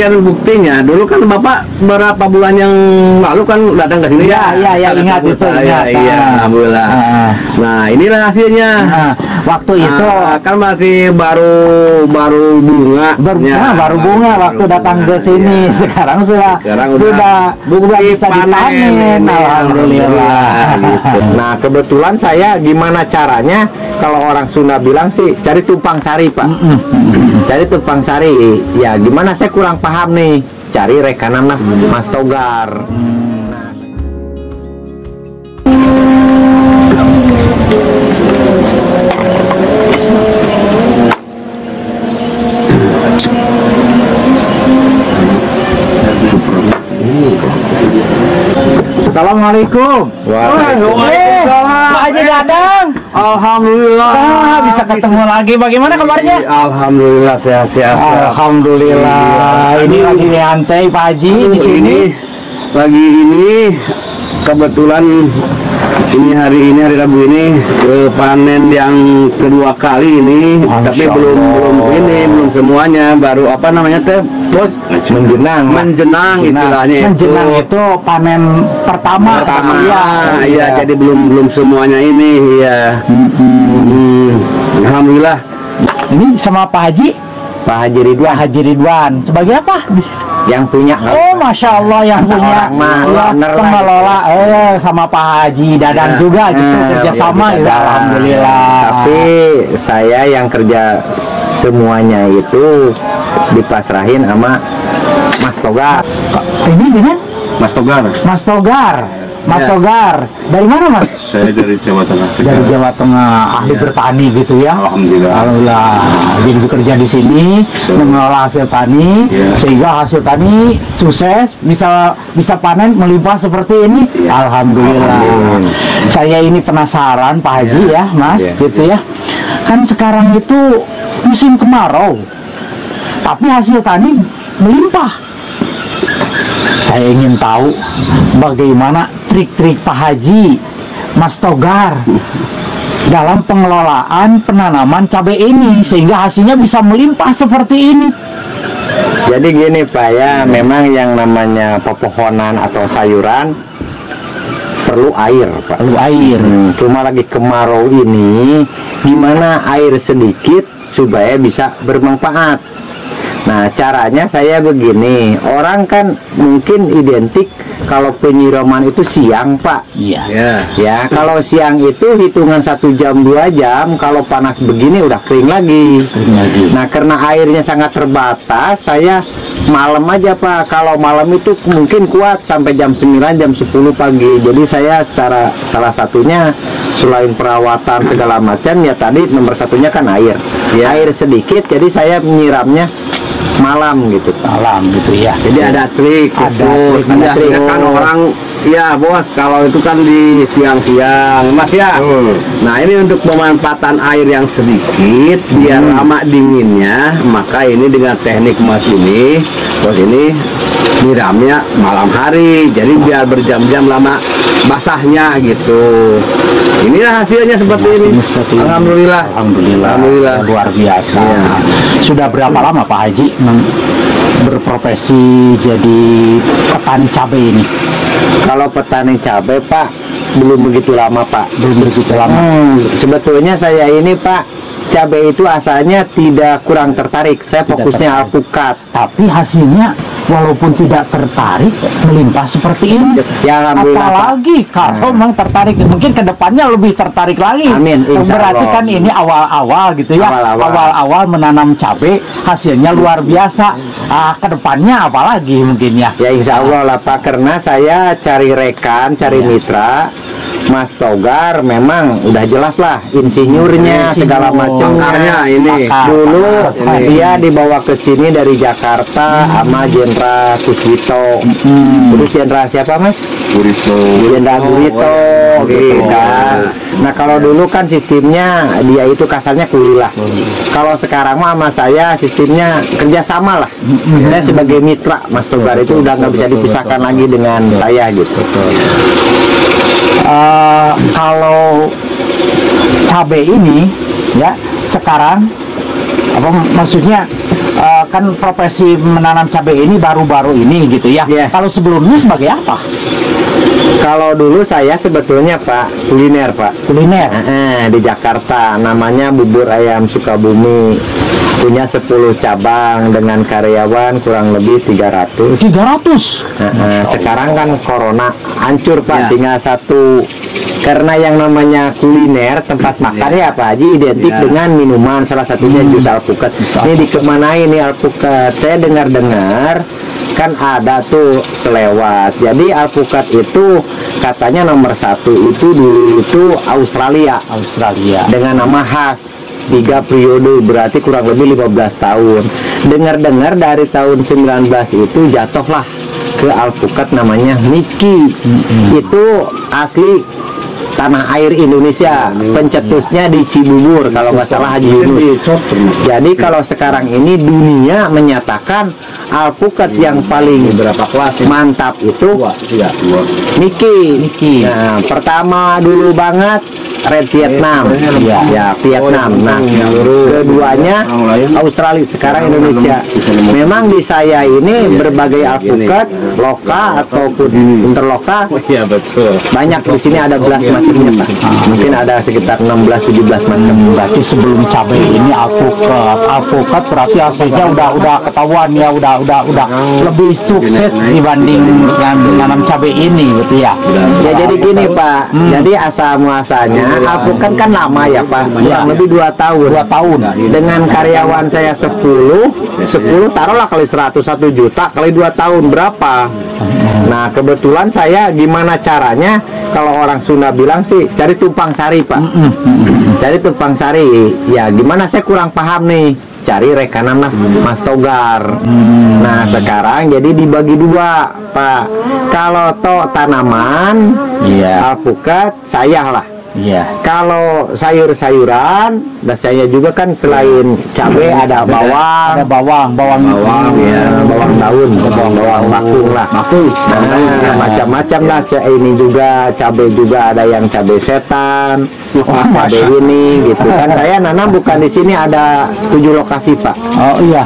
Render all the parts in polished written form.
kan buktinya. Dulu kan Bapak berapa bulan yang lalu kan datang ke sini. Iya, ingat itu. Iya, alhamdulillah. Nah, inilah hasilnya. Waktu itu kan masih baru bunga. Baru bunga waktu datang ke sini. Sekarang sudah bisa dipanen. Alhamdulillah. Gitu. Nah, kebetulan saya gimana caranya kalau orang Sunda bilang sih cari tumpang sari, Pak. Cari tumpang sari. Ya, gimana saya kurang paham nih. Cari rekanan lah Mas Togar. Assalamualaikum. Waalaikumsalam. Pak Haji Dadang. Alhamdulillah. Bisa ketemu lagi. Bagaimana kabarnya? Alhamdulillah sehat-sehat. Alhamdulillah. Ini lagi nyantai Pak Haji di sini. Lagi ini kebetulan hari Rabu ini panen yang kedua kali ini. Tapi belum semuanya, baru Bos? Menjenang istilahnya. Menjenang itu panen pertama. Iya, jadi belum semuanya ini ya. Alhamdulillah. Ini sama Pak Haji Ridwan. Sebagai apa? Yang punya. Oh, Masya Allah, yang punya pengelola sama Pak Haji Dadang juga gitu, kerjasama ya. Alhamdulillah. Tapi saya yang kerja semuanya itu dipasrahin sama Mas Togar. Ini dengan Mas Togar. Mas Togar, dari mana Mas? Saya dari Jawa Tengah. Dari Jawa Tengah, ahli bertani gitu ya. Alhamdulillah. Jadi bekerja di sini, mengelola hasil tani, sehingga hasil tani sukses, bisa panen melimpah seperti ini. Alhamdulillah. Saya ini penasaran Pak Haji ya, Mas, gitu ya. Kan sekarang itu musim kemarau, tapi hasil tani melimpah. Saya ingin tahu bagaimana trik-trik Pak Haji, Mas Togar dalam pengelolaan penanaman cabai ini sehingga hasilnya bisa melimpah seperti ini. Jadi gini Pak ya, memang yang namanya pepohonan atau sayuran perlu air, Pak. Perlu air. Cuma lagi kemarau ini, gimana air sedikit supaya bisa bermanfaat. Nah, caranya saya begini, orang kan mungkin identik kalau penyiraman itu siang, Pak. Iya. Ya, kalau siang itu hitungan 1 jam 2 jam, kalau panas begini udah kering lagi. Nah, karena airnya sangat terbatas, saya malam aja, Pak. Kalau malam itu mungkin kuat sampai jam 9, jam 10 pagi. Jadi saya salah satunya selain perawatan segala macam ya tadi nomor satunya kan air. Air sedikit, jadi saya menyiramnya malam gitu ya. Jadi ada trik kan orang ya Bos, kalau itu kan di siang-siang Mas ya. Nah, ini untuk pemanfaatan air yang sedikit biar lama dinginnya, maka ini dengan teknik Mas ini Bos ini nyiramnya malam hari, jadi biar berjam-jam lama basahnya gitu. Inilah hasilnya seperti ini. Alhamdulillah. Luar biasa. Sudah berapa lama Pak Haji berprofesi jadi petani cabai ini? Kalau petani cabai Pak belum begitu lama Pak. Sebetulnya saya ini Pak, cabai itu asalnya tidak kurang tertarik. Saya fokusnya alpukat. Tapi hasilnya walaupun tidak tertarik melimpah seperti ini. Ya, alhamdulillah. Apalagi kalau memang tertarik, mungkin kedepannya lebih tertarik lagi. Amin. Berarti kan ini awal-awal gitu ya. Awal-awal menanam cabai hasilnya luar biasa. Kedepannya apalagi mungkin ya. Ya insya Allah lah Pak, karena saya cari rekan, cari mitra. Mas Togar memang udah jelas lah insinyurnya segala macam. Ini dulu dia dibawa ke sini dari Jakarta sama Jenderal Kuswito. Terus Jenderal siapa Mas? Jenderal Gurito gitu kan. Nah, kalau dulu kan sistemnya dia itu kasarnya kuli lah. Kalau sekarang mah sama saya sistemnya kerjasama lah. Saya sebagai mitra Mas Togar itu udah nggak bisa dipisahkan lagi dengan saya gitu. Kalau cabai ini ya sekarang apa maksudnya kan profesi menanam cabai ini baru-baru ini gitu ya. Kalau sebelumnya sebagai apa? Kalau dulu saya sebetulnya Pak kuliner Pak. Kuliner. Di Jakarta namanya Bubur Ayam Sukabumi. Punya 10 cabang dengan karyawan kurang lebih 300. 300. Sekarang kan corona hancur Pak, tinggal satu. Karena yang namanya kuliner tempat makan ya Pak Haji identik dengan minuman, salah satunya jus alpukat. Ini dikemanain nih alpukat? Saya dengar-dengar kan ada tuh selewat. Jadi alpukat itu katanya nomor 1 itu dulu itu Australia dengan nama khas 3 periode, berarti kurang lebih 15 tahun. Dengar-dengar dari tahun 19 itu jatuhlah ke alpukat namanya Miki. Itu asli tanah air Indonesia, pencetusnya di Cibubur kalau nggak salah Haji Yunus. Jadi kalau sekarang ini dunia menyatakan alpukat yang paling mantap itu Miki. Nah, pertama dulu banget Red Vietnam, Vietnam. Nah, keduanya Australia, sekarang Indonesia. Memang di saya ini berbagai alpukat loka ataupun interloka. Banyak di sini ada belas macamnya Pak. Mungkin ada sekitar 16-17 macam. Berarti sebelum cabai ini alpukat berarti hasilnya udah ketahuan ya, udah lebih sukses dibanding dengan menanam cabai ini, betul ya? Ya jadi gini Pak, jadi asal muasalnya alpukat kan lama ya Pak, kurang lebih 2 tahun. 2 tahun. Dengan karyawan saya 10 taruhlah kali 101 juta kali 2 tahun berapa? Nah kebetulan saya gimana caranya, kalau orang Sunda bilang sih cari tumpang sari Pak. Cari tumpang sari. Ya gimana, saya kurang paham nih, cari rekanan Mas Togar. Nah sekarang jadi dibagi 2 Pak. Kalau tanaman alpukat saya lah. Kalau sayur-sayuran, dan saya juga kan selain cabai ada bawang, bawang daun, bawang bakung lah, macam-macam lah. Ini juga cabai juga ada yang cabai setan, cabai ini gitu kan. Saya nanam bukan di sini, ada 7 lokasi Pak.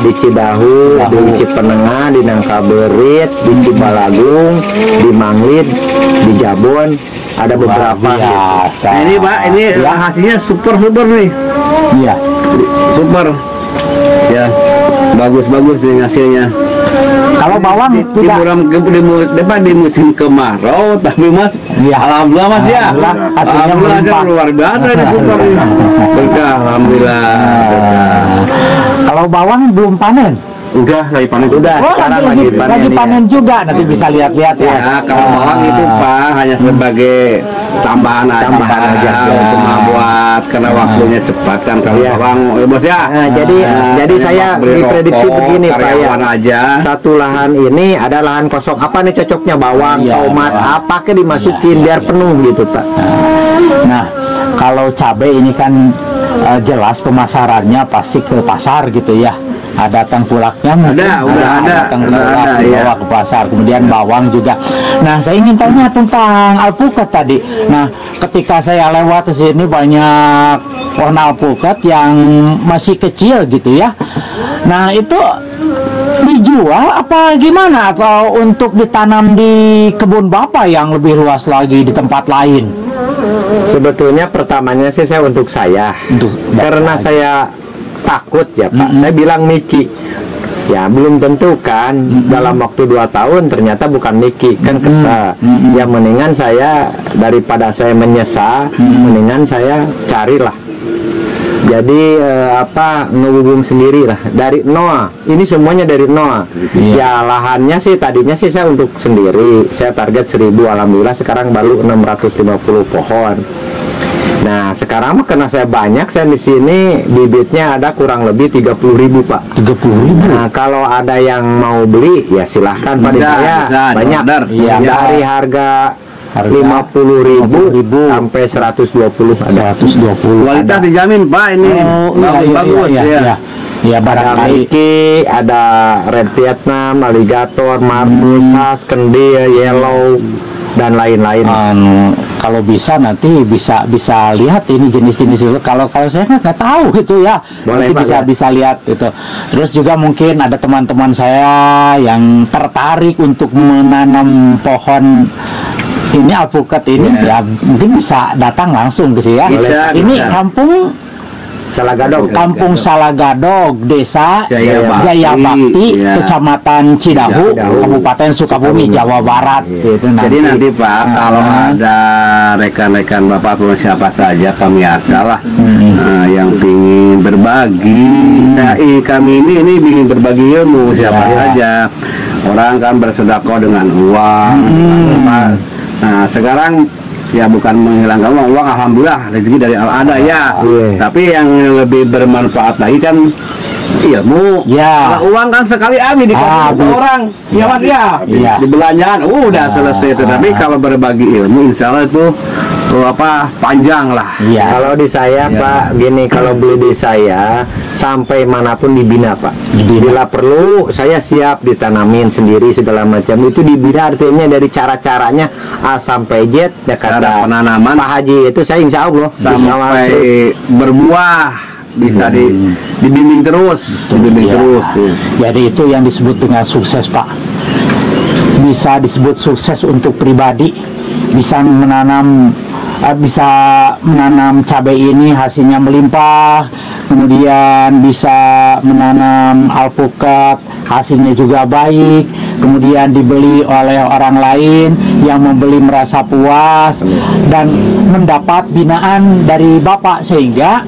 Di Cidahu, di Cipenengah, di Nangkaberit, di Cibalagung, di Manglid, di Jabon. Ada beberapa biasa. Nah, ini Pak, ini hasilnya super nih. Iya. Super. Ya, bagus nih hasilnya. Kalau bawang di musim kemarau, tapi Mas, alhamdulillah Mas ya. Alhamdulillah luar biasa ini super nih. Berkah, alhamdulillah. Kalau bawang belum panen. Udah lagi panen. Sekarang lagi panen juga. Nanti bisa lihat-lihat ya. Kalau bawang itu Pak hanya sebagai tambahan aja untuk membuat, karena waktunya cepat kan kalau bawang Bos ya. Jadi saya diprediksi begini Pak ya. Aja. Satu lahan ini ada lahan kosong, apa nih cocoknya bawang, tomat, apa ke dimasukin biar penuh gitu Pak. Nah, kalau cabai ini kan jelas pemasarannya pasti ke pasar gitu ya. Ada tengkulaknya, ada tengkulak dibawa ke pasar, kemudian bawang juga. Nah, saya ingin tanya tentang alpukat tadi. Nah, ketika saya lewat ke sini banyak pohon alpukat yang masih kecil gitu ya. Nah, itu dijual apa gimana, atau untuk ditanam di kebun Bapak yang lebih luas lagi di tempat lain? Sebetulnya pertamanya sih saya untuk saya, karena saya takut ya Pak. Saya bilang Miki. Ya belum tentu kan, dalam waktu 2 tahun ternyata bukan Miki, kan kesal. Ya mendingan saya, daripada saya menyesal, mendingan saya carilah. Jadi ngehubung sendiri lah dari Noah. Ini semuanya dari Noah. Ya lahannya sih tadinya sih saya untuk sendiri. Saya target 1000, alhamdulillah sekarang baru 650 pohon. Nah sekarang karena saya banyak, saya di sini bibitnya ada kurang lebih 30.000 Pak. 30.000. Nah kalau ada yang mau beli ya silahkan Pak, di saya banyak. Dari harga 50.000 sampai 120 ada. 120. Kualitas dijamin Pak, ini bagus ya. Ya barangkali ada Red Vietnam, Alligator, Marbus, Khas, Kendil, Yellow dan lain-lain. kalau bisa nanti bisa lihat ini jenis-jenis itu. Kalau saya nggak tahu gitu ya. Boleh, nanti Pak, bisa lihat itu. Terus juga mungkin ada teman-teman saya yang tertarik untuk menanam pohon ini alpukat ini, ya mungkin bisa datang langsung gitu ya. Ini kampung Kampung Salagadog, Desa Jaya Bakti, Kecamatan Cidahu, Kabupaten Sukabumi, Jawa Barat. Itu jadi nanti Pak, kalau ada rekan-rekan Bapak atau siapa saja pemirsa lah yang ingin berbagi, kami ini ingin berbagi ilmu siapa saja. Orang kan bersedekah dengan uang. Nah sekarang ya bukan menghilangkan uang, alhamdulillah rezeki dari Allah ada ya. Tapi yang lebih bermanfaat lagi kan ilmu. Kalau uang kan sekali ambil dikasih ke orang, ya Mas ya. Di belanjaan udah selesai. Tapi kalau berbagi ilmu, insya Allah itu panjang lah. Kalau di saya Pak, gini, kalau beli di saya sampai manapun dibina Pak. Bila perlu saya siap ditanamin sendiri segala macam. Itu dibina artinya dari cara-caranya A sampai Z. Cara penanaman Pak Haji itu saya insya Allah sampai berbuah bisa dibimbing terus, Jadi itu yang disebut dengan sukses Pak. Bisa disebut sukses untuk pribadi. Bisa menanam cabai ini hasilnya melimpah, kemudian bisa menanam alpukat hasilnya juga baik, kemudian dibeli oleh orang lain yang membeli merasa puas dan mendapat binaan dari Bapak sehingga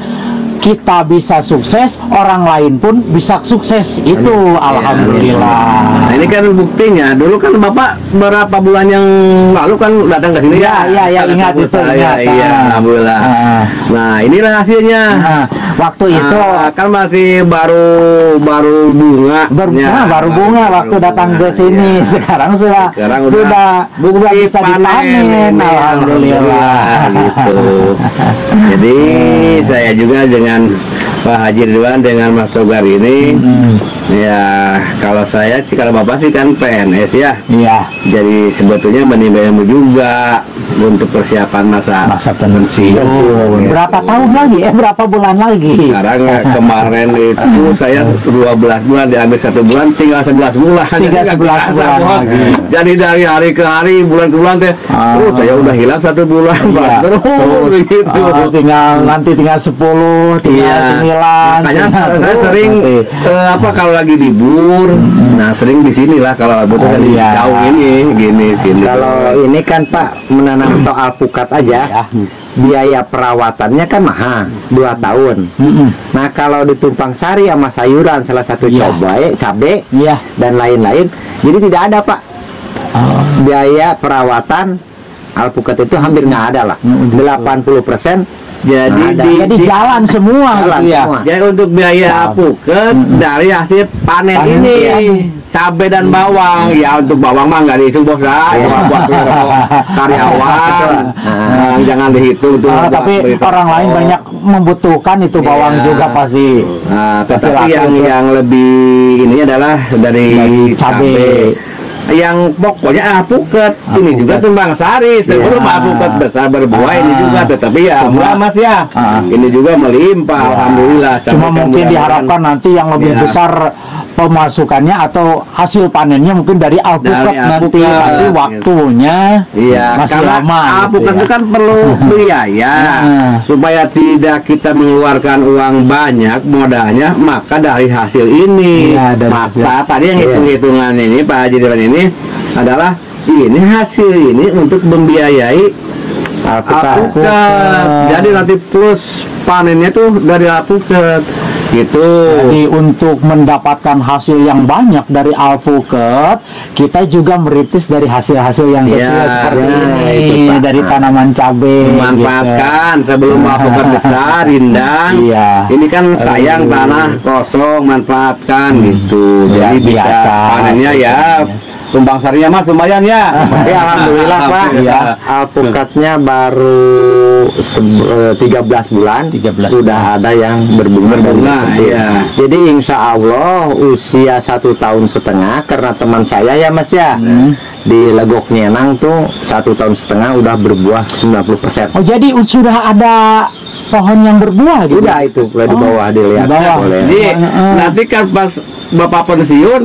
kita bisa sukses, orang lain pun bisa sukses. Itu alhamdulillah. Nah, ini kan buktinya. Dulu kan Bapak berapa bulan yang lalu kan datang ke sini ya. Ingat itu. Alhamdulillah. Nah, inilah hasilnya. Waktu itu kan masih baru bunga. Baru bunga waktu datang ke sini. Sekarang sudah bisa dipanen. Alhamdulillah. Gitu. Jadi saya juga dengan Pak Haji Ridwan dengan Mas Togar ini ya, kalau saya sih, kalau Bapak sih kan PNS ya. Jadi sebetulnya menimba ilmu juga untuk persiapan masa pensiun. Berapa tahun lagi? Berapa bulan lagi? Sekarang kemarin itu saya 12 bulan diambil 1 bulan, tinggal 11 bulan. Lagi. Jadi dari hari ke hari, bulan ke bulan saya udah hilang 1 bulan terus begitu. Tinggal 10, tinggal 9. Makanya saya sering kalau lagi libur, nah sering di sinilah kalau betul kan di saung ini sini. Kalau ini kan Pak menanam alpukat aja, biaya perawatannya kan mahal, 2 tahun. Nah kalau ditumpang sari sama sayuran, salah satu cabai dan lain-lain, jadi tidak ada Pak. Biaya perawatan alpukat itu hampir nggak ada lah, 80%. Jadi jalan semua gitu ya. Jadi untuk biaya alpukat dari hasil panen ini cabai dan bawang. Ya untuk bawang mah nggak dihitung bos lah, buat karyawan. Jangan dihitung tuh. Tapi orang lain banyak membutuhkan itu bawang juga pasti. Tetapi yang lebih ini adalah dari cabai. Yang pokoknya alpukat ini juga tumbang sari sebelum alpukat besar berbuah ini juga, tetapi ya murah Mas ya. Ini juga melimpah alhamdulillah. Cuma mungkin diharapkan nanti yang lebih besar pemasukannya atau hasil panennya mungkin dari alpukat nanti waktunya masih lama. Alpukat itu kan perlu biaya supaya tidak kita mengeluarkan uang banyak modalnya, maka dari hasil ini maka tadi yang hitung-hitungan ini Pak Haji Dewan ini adalah ini hasil ini untuk membiayai alpukat. Jadi nanti plus panennya tuh dari alpukat gitu. Jadi untuk mendapatkan hasil yang banyak dari alpukat, kita juga merintis dari hasil-hasil yang kecil seperti ini, dari tanaman cabai. Memanfaatkan sebelum alpukat besar, rindang. Ini kan sayang tanah kosong, manfaatkan gitu. Jadi bisa panennya tumbang sarinya Mas lumayan ya. Ya alhamdulillah Pak. Ya. Alpukatnya baru 13 bulan 13 sudah ada yang berbunga. Iya. Jadi insya Allah usia 1,5 tahun karena teman saya ya Mas ya di Legok Nyenang tuh 1,5 tahun udah berbuah 90%. Oh jadi sudah ada pohon yang berbuah gitu? Udah itu di bawah dilihat. Di bawah. Boleh. Jadi nanti kan pas Bapak pensiun,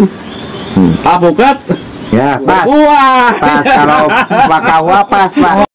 alpukat Ya pas. berbuah. Pas kalau Pak Kahwa pas Pak.